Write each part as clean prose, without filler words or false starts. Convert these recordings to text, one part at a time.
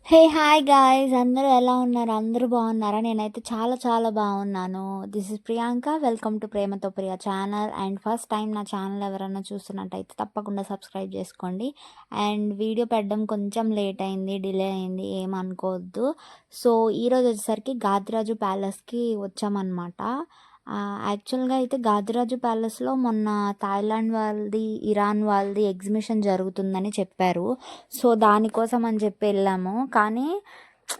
Hey hi guys అందరూ ఎలా ఉన్నారు? అందరూ బాగున్నారా? నేనైతే చాలా చాలా బాగున్నాను. This is Priyanka. Welcome to ప్రేమతో ప్రియ ఛానల్. అండ్ ఫస్ట్ టైం నా ఛానల్ ఎవరైనా చూస్తున్నట్టయితే తప్పకుండా సబ్స్క్రైబ్ చేసుకోండి. అండ్ వీడియో పెట్టడం కొంచెం లేట్ అయింది, డిలే అయింది, ఏమనుకోవద్దు. సో ఈరోజు వచ్చేసరికి గాదిరాజు ప్యాలెస్కి వచ్చామన్నమాట. యాక్చువల్గా అయితే గాదిరాజు ప్యాలెస్లో మొన్న థాయిలాండ్ వాళ్ళది, ఇరాన్ వాళ్ళది ఎగ్జిబిషన్ జరుగుతుందని చెప్పారు. సో దానికోసం అని చెప్పి వెళ్ళాము. కానీ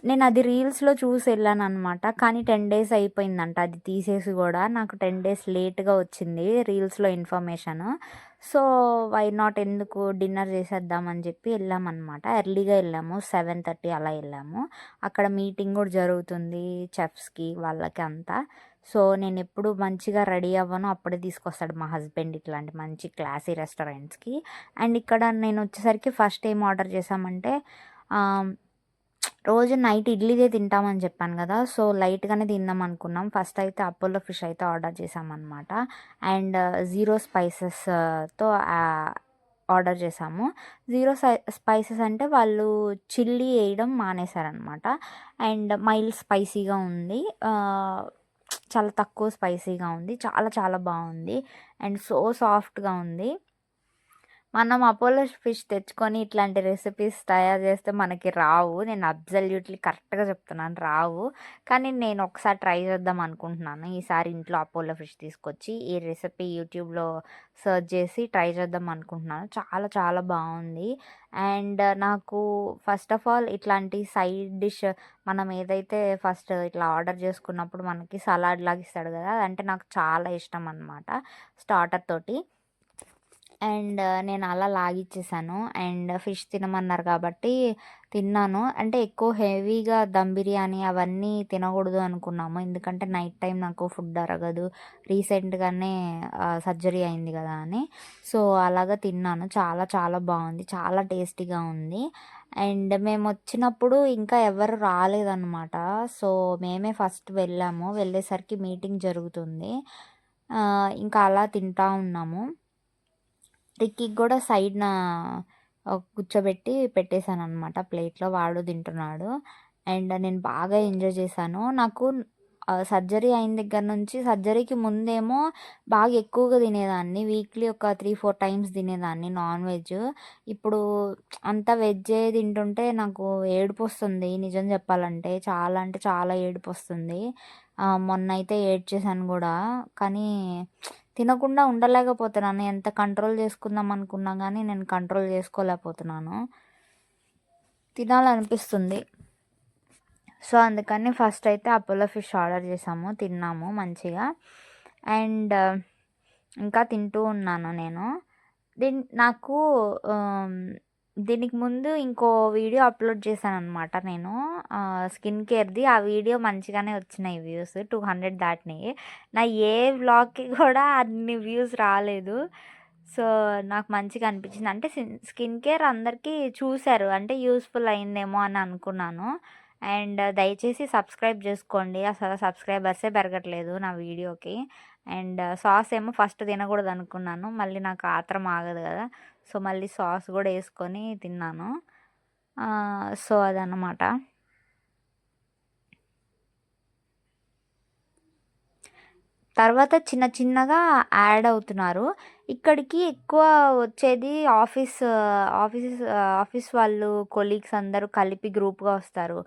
నేను అది రీల్స్లో చూసి వెళ్ళాను అనమాట. కానీ 10 days అయిపోయిందంట అది తీసేసి కూడా. నాకు 10 days లేట్గా వచ్చింది రీల్స్లో ఇన్ఫర్మేషన్. సో వై నాట్, ఎందుకు డిన్నర్ చేసేద్దామని చెప్పి వెళ్ళామన్నమాట. ఎర్లీగా వెళ్ళాము, 7:30 అలా వెళ్ళాము. అక్కడ మీటింగ్ కూడా జరుగుతుంది చెఫ్స్కి వాళ్ళకి అంతా. సో నేను ఎప్పుడు మంచిగా రెడీ అవ్వను, అప్పుడే తీసుకొస్తాడు మా హస్బెండ్ ఇట్లాంటి మంచి క్లాసీ రెస్టారెంట్స్కి. అండ్ ఇక్కడ నేను వచ్చేసరికి ఫస్ట్ ఏం ఆర్డర్ చేసామంటే, రోజు నైట్ ఇడ్లీదే తింటామని చెప్పాను కదా. సో లైట్గానే తిందాం అనుకున్నాం. ఫస్ట్ అయితే అపోలో ఫిష్ అయితే ఆర్డర్ చేసామన్నమాట. అండ్ జీరో స్పైసెస్తో ఆర్డర్ చేసాము. జీరో స్పైసెస్ అంటే వాళ్ళు చిల్లీ వేయడం మానేశారనమాట. అండ్ మైల్డ్ స్పైసీగా ఉంది, చాలా తక్కువ స్పైసీగా ఉంది, చాలా చాలా బాగుంది. అండ్ సో సాఫ్ట్గా ఉంది. మనం అపోలో ఫిష్ తెచ్చుకొని ఇట్లాంటి రెసిపీస్ తయారు చేస్తే మనకి రావు. నేను అబ్సల్యూట్లీ కరెక్ట్గా చెప్తున్నాను, రావు. కానీ నేను ఒకసారి ట్రై చేద్దాం అనుకుంటున్నాను. ఈసారి ఇంట్లో అపోలో ఫిష్ తీసుకొచ్చి ఈ రెసిపీ యూట్యూబ్లో సెర్చ్ చేసి ట్రై చేద్దాం అనుకుంటున్నాను. చాలా చాలా బాగుంది. అండ్ నాకు ఫస్ట్ ఆఫ్ ఆల్ ఇట్లాంటి సైడ్ డిష్, మనం ఏదైతే ఫస్ట్ ఇట్లా ఆర్డర్ చేసుకున్నప్పుడు మనకి సలాడ్ లాగా ఇస్తాడు కదా, అదంటే నాకు చాలా ఇష్టం అనమాట స్టార్టర్ తోటి. అండ్ నేను అలా లాగిచ్చేసాను. అండ్ ఫిష్ తినమన్నారు కాబట్టి తిన్నాను. అంటే ఎక్కువ హెవీగా దమ్ బిర్యానీ అవన్నీ తినకూడదు అనుకున్నాము. ఎందుకంటే నైట్ టైం నాకు ఫుడ్ అరగదు, రీసెంట్గానే సర్జరీ అయింది కదా అని. సో అలాగా తిన్నాను. చాలా చాలా బాగుంది, చాలా టేస్టీగా ఉంది. అండ్ మేము వచ్చినప్పుడు ఇంకా ఎవరు రాలేదన్నమాట. సో మేమే ఫస్ట్ వెళ్ళాము. వెళ్ళేసరికి మీటింగ్ జరుగుతుంది. ఇంకా అలా తింటా ఉన్నాము. రిక్కీకి కూడా సైడ్న కూర్చోబెట్టి పెట్టేశాననమాట ప్లేట్లో. వాడు తింటున్నాడు. అండ్ నేను బాగా ఎంజాయ్ చేశాను. నాకు సర్జరీ అయిన దగ్గర నుంచి, సర్జరీకి ముందేమో బాగా ఎక్కువగా తినేదాన్ని. వీక్లీ ఒక 3-4 టైమ్స్ తినేదాన్ని నాన్ వెజ్. ఇప్పుడు అంతా వెజ్జే తింటుంటే నాకు ఏడుపు వస్తుంది నిజం చెప్పాలంటే. చాలా అంటే చాలా ఏడుపు వస్తుంది. మొన్న అయితే ఏడ్చేసాను కూడా. కానీ తినకుండా ఉండలేకపోతున్నాను. ఎంత కంట్రోల్ చేసుకుందాం అనుకున్నా కానీ నేను కంట్రోల్ చేసుకోలేకపోతున్నాను. తినాలనిపిస్తుంది. సో అందుకని ఫస్ట్ అయితే అపోలో ఫిష్ ఆర్డర్ చేసాము, తిన్నాము మంచిగా. అండ్ ఇంకా తింటూ ఉన్నాను నేను. నాకు దీనికి ముందు ఇంకో వీడియో అప్లోడ్ చేశాననమాట నేను, స్కిన్ కేర్ది. ఆ వీడియో మంచిగానే వచ్చినాయి వ్యూస్, 200 దాటినాయి. నా ఏ వ్లాగ్కి కూడా అన్ని వ్యూస్ రాలేదు. సో నాకు మంచిగా అనిపించింది. అంటే స్కిన్ కేర్ అందరికీ చూశారు, అంటే యూస్ఫుల్ అయిందేమో అని అనుకున్నాను. అండ్ దయచేసి సబ్స్క్రైబ్ చేసుకోండి. అసలు సబ్స్క్రైబర్సే పెరగట్లేదు నా వీడియోకి. అండ్ సాస్ ఏమో ఫస్ట్ తినకూడదు అనుకున్నాను, మళ్ళీ నాకు ఆత్రం ఆగదు కదా. సో మళ్ళీ సాస్ కూడా వేసుకొని తిన్నాను. సో అదన్నమాట. తర్వాత చిన్న చిన్నగా యాడ్ అవుతున్నారు. ఇక్కడికి ఎక్కువ వచ్చేది ఆఫీస్ వాళ్ళు, కొలీగ్స్ అందరూ కలిపి గ్రూప్గా వస్తారు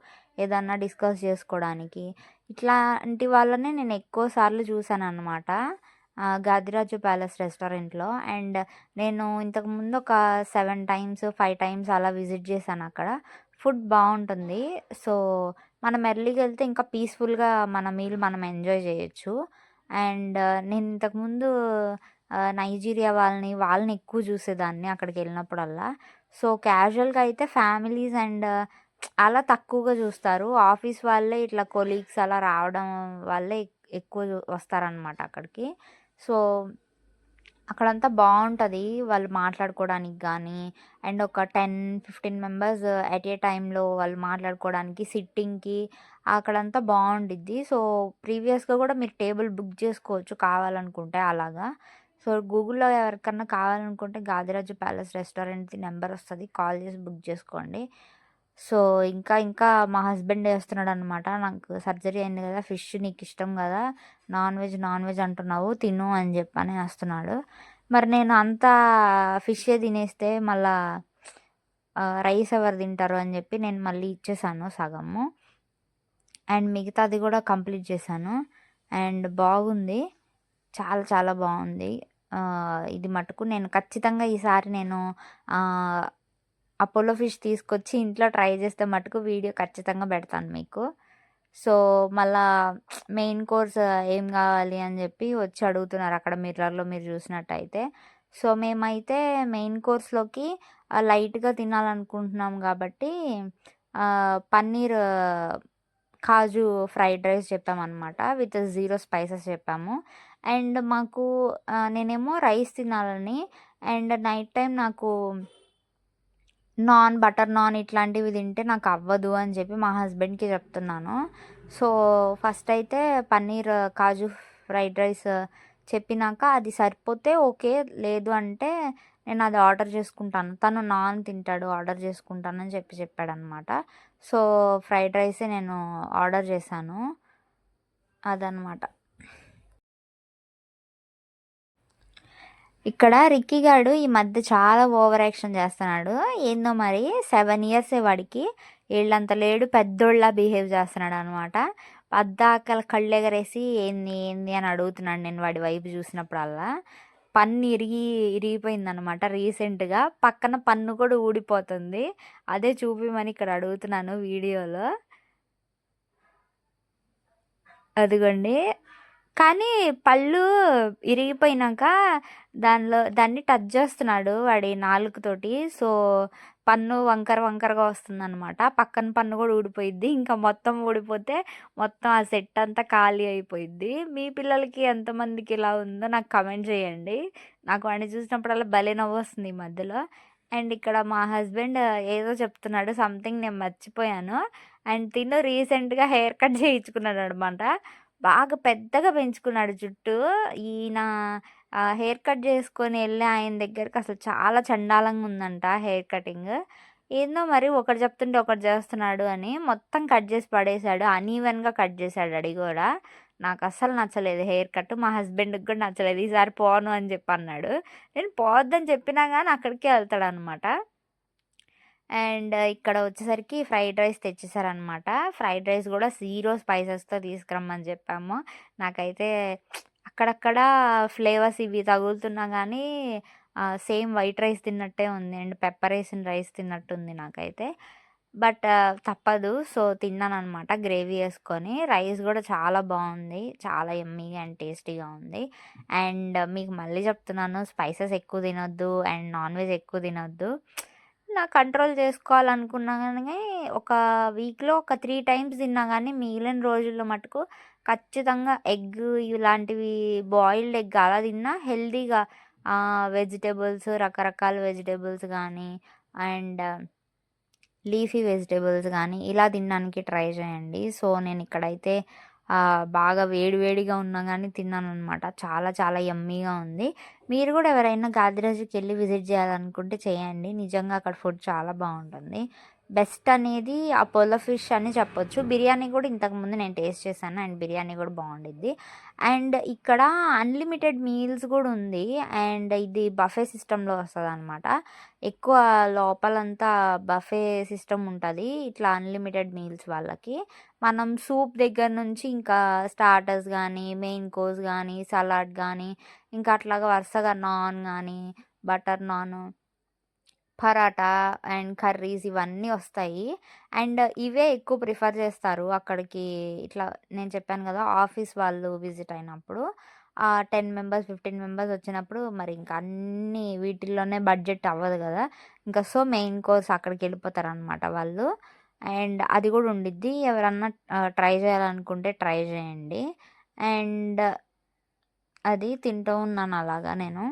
ఏదన్నా డిస్కస్ చేసుకోవడానికి. ఇట్లాంటి వాళ్ళని నేను ఎక్కువ సార్లు చూసాను అనమాట గాదిరాజు ప్యాలెస్ రెస్టారెంట్లో. అండ్ నేను ఇంతకుముందు ఒక 7 టైమ్స్ 5 టైమ్స్ అలా విజిట్ చేశాను అక్కడ. ఫుడ్ బాగుంటుంది. సో మనం ఎర్లీగా వెళ్తే ఇంకా పీస్ఫుల్గా మన మీల్ మనం ఎంజాయ్ చేయొచ్చు. అండ్ నేను ఇంతకుముందు నైజీరియా వాళ్ళని ఎక్కువ చూసేదాన్ని అక్కడికి వెళ్ళినప్పుడల్లా. సో క్యాజువల్గా అయితే ఫ్యామిలీస్ అండ్ అలా తక్కువగా చూస్తారు. ఆఫీస్ వాళ్ళే ఇట్లా కొలీగ్స్ అలా రావడం వల్లే ఎక్కువ వస్తారనమాట అక్కడికి. సో అక్కడంతా బాగుంటుంది వాళ్ళు మాట్లాడుకోవడానికి కానీ. అండ్ ఒక 10-15 మెంబర్స్ ఎట్ ఏ టైంలో వాళ్ళు మాట్లాడుకోవడానికి, సిట్టింగ్కి అక్కడంతా బాగుండిద్ది. సో ప్రీవియస్గా కూడా మీరు టేబుల్ బుక్ చేసుకోవచ్చు కావాలనుకుంటే అలాగా. సో గూగుల్లో ఎవరికన్నా కావాలనుకుంటే గాదిరాజు ప్యాలెస్ రెస్టారెంట్ది నెంబర్ వస్తుంది, కాల్ చేసి బుక్ చేసుకోండి. సో, ఇంకా మా హస్బెండ్ ఏస్తున్నాడనమాట. నాకు సర్జరీ అయింది గదా! ఫిష్ నీకిష్టం గదా! నాన్ వెజ్ అంటున్నావు తిను అని జెప్పని ఏస్తున్నాడు. మరి నేను అంతా ఫిషే తినేస్తే మళ్ళా రైస్ ఎవరు తింటారు అని జెప్పి నేను మళ్ళీ ఇచ్చేసాను సగము. అండ్ మిగతాది గూడా కంప్లీట్ చేశాను. అండ్ బాగుంది. చాలా చాలా బావుంది. ఇది మటుకు నేను ఖచ్చితంగా ఈసారి నేను ఆహ్, అపోలో ఫిష్ తీసుకొచ్చి ఇంట్లో ట్రై చేస్తే మటుకు వీడియో ఖచ్చితంగా పెడతాను మీకు. సో, మళ్ళా మెయిన్ కోర్స్ ఏం గావాలి అని జెప్పి వచ్చి అడుగుతున్నారు అక్కడ మిర్రర్‌లో మీరు చూసినట్టయితే. సో, మేమైతే మెయిన్ కోర్స్‌లోకి లైట్‌గా తినాలనుకుంటున్నాం గాబట్టి పన్నీర్ కాజు ఫ్రైడ్ రైస్ చెప్పామనమాట. విత్ 0 స్పైసెస్ చెప్పాము. అండ్ మాకు నేనేమో రైస్ తినాలని అండ్ నైట్ టైమ్ నాకు బటర్ నాన్ ఇట్లాంటివి తింటే నాకవ్వదు అని చెప్పి మా హస్బెండ్‌కి చెప్తున్నాను. సో, ఫస్ట్ అయితే పన్నీర్ కాజు ఫ్రైడ్ రైస్ చెప్పినాక అది సరిపోతే ఓకే. లేదు అంటే నేనది ఆర్డర్ చేసుకుంటాను. తను నాన్ తింటాడు ఆర్డర్ చేసుకుంటానని చెప్పాడనమాట. సో, ఫ్రైడ్ రైసే నేను ఆర్డర్ చేశాను. అదనమాట. ఇక్కడ రిక్కీ గాడు ఈ మధ్య చాలా ఓవర్ యాక్షన్ చేస్తున్నాడు. ఏందో మరి 7 ఇయర్సే వాడికి. ఈళ్ళంత లేడు పెద్దోడిలా బిహేవ్ చేస్తున్నాడనమాట. పద్దాకల కళ్ళెగరేసి ఏంది ఏంది అని అడుగుతున్నాను నేను వాడి వైపు చూసినప్పుడల్లా. పన్ను ఇరిగిపోయిందనమాట రీసెంట్‌గా. పక్కన పన్ను కూడా ఊడిపోతుంది. అదే చూపిమని ఇక్కడ అడుగుతున్నాను వీడియోలో. అదిగోండి. కానీ పళ్ళు ఇరిగిపోయినాక దాన్ని టచ్ జేస్తున్నాడు వాడి నాలుకతోటి. సో, పన్ను వంకరగా వస్తుందనమాట. పక్కన పన్ను గూడా ఊడిపోయిద్ది. ఇంకా మొత్తం ఊడిపోతే మొత్తం ఆ సెట్ అంతా ఖాళీ అయిపోయిద్ది. మీ పిల్లలకి ఎంతమందికి ఇలా ఉందో నాకు కామెంట్ చేయండి. నాకు వాడిని చూసినప్పుడల్లా భలే నవ్వొస్తుంది ఈ మధ్యలో. అండ్ ఇక్కడ మా హస్బెండ్ ఏదో చెప్తున్నాడు సంథింగ్ నేను మర్చిపోయాను. అండ్ తిను రీసెంట్‌గా హెయిర్ కట్ చేయించుకున్నాడనమాట. బాగా పెద్దగా పెంచుకున్నాడు జుట్టు. ఈయన హెయిర్ కట్ చేసుకొని ఎళ్ళి ఆయన దగ్గరికి అసలు చాలా చండాలంగా ఉందంట హెయిర్ కటింగ్. ఏందో మరి ఒకటి చెప్తుంటే ఒకటి చేస్తున్నాడు అని మొత్తం కట్ చేసి పడేసాడు. అన్‌ఈవెన్‌గా కట్ చేసాడు అది గూడా. నాకస్సలు నచ్చలేదు హెయిర్ కట్. మా హస్బెండ్‌కి కూడా నచ్చలేదు. ఈసారి పోను అని చెప్పి అన్నాడు. నేను పోవద్దని చెప్పినా గాని అక్కడికే ఎళ్తాడనమాట. అండ్ ఇక్కడ వచ్చేసరికి ఫ్రైడ్ రైస్ తెచ్చేసారనమాట. ఫ్రైడ్ రైస్ గూడా 0 స్పైసెస్‌తో తీసుకురమ్మని చెప్పాము. నాకైతే అక్కడక్కడ ఫ్లేవర్స్ ఇవి తగులుతున్నా గానీ సేమ్ వైట్ రైస్ తిన్నట్టే ఉంది. అండ్ పెప్పర్ ఏసిన రైస్ తిన్నట్టుంది నాకైతే. బట్ తప్పదు. సో, తిన్నాననమాట గ్రేవీ యేసుకొని. రైస్ గూడా చాలా బావుంది. చాలా యమ్మీగా అండ్ టేస్టీగా ఉంది. అండ్ మీకు మళ్ళీ చెప్తున్నాను స్పైసెస్ ఎక్కువ తినొద్దు అండ్ నాన్ వెజ్ ఎక్కువ తినొద్దు. కంట్రోల్ చేసుకోవాలనుకున్నా గానీ ఒక వీక్‌లో ఒక 3 టైమ్స్ తిన్నా గానీ మిగిలిన రోజుల్లో మటుకు ఖచ్చితంగా ఎగ్ ఇలాంటివి బాయిల్డ్ ఎగ్ అలా తిన్నా హెల్తీగా వెజిటబుల్స్ రకరకాల వెజిటబుల్స్ గానీ అండ్ లీఫీ వెజిటబుల్స్ గానీ ఇలా తినడానికి ట్రై చేయండి. సో, నేనిక్కడైతే బాగా వేడి వేడిగా ఉన్నా గానీ తిన్నాననమాట. చాలా చాలా యమ్మీగా ఉంది. మీరు గూడా ఎవరైనా గాదిరాజుకెళ్ళి విజిట్ చేయాలనుకుంటే చేయండి. నిజంగా అక్కడ ఫుడ్ చాలా బావుంటుంది. బెస్ట్ అనేది అపోలో ఫిష్ అని చెప్పొచ్చు. బిర్యానీ గూడా ఇంతకుముందు నేను టేస్ట్ చేశాను. అండ్ బిర్యానీ గూడా బావుండిద్ది. అండ్ ఇక్కడ అన్‌లిమిటెడ్ మీల్స్ గూడా ఉంది. అండ్ ఇది బఫే సిస్టమ్‌లో వస్తదనమాట. ఎక్కువ లోపలంతా బఫే సిస్టమ్ ఉంటది. ఇట్లా అన్‌లిమిటెడ్ మీల్స్ వాళ్ళకి. మనం సూప్ దగ్గర నుంచి ఇంకా స్టార్టర్స్ గానీ, మెయిన్ కోర్స్ గానీ, సలాడ్ గానీ, ఇంకా అట్లాగా వరుసగా నాన్ గానీ, బటర్ నాను, పరాటా అండ్ కర్రీస్ ఇవన్నీ వస్తాయి. అండ్ ఇవే ఎక్కువ ప్రిఫర్ చేస్తారు అక్కడికి ఇట్లా నేను చెప్పాను గదా! ఆఫీస్ వాళ్ళు విజిట్ అయినప్పుడు. 10 మెంబర్స్, 15 మెంబర్స్ వచ్చినప్పుడు మరి ఇంక అన్నీ వీటిల్లోనే బడ్జెట్ అవ్వదు గదా! ఇంకా సో, మెయిన్ కోర్స్ అక్కడికెళ్ళిపోతారనమాట వాళ్ళు. అండ్ అది గూడా ఉండిద్ది. ఎవరన్నా ట్రై చేయాలనుకుంటే ట్రై చేయండి. అండ్ అది తింటూ ఉన్నాను అలాగా నేను.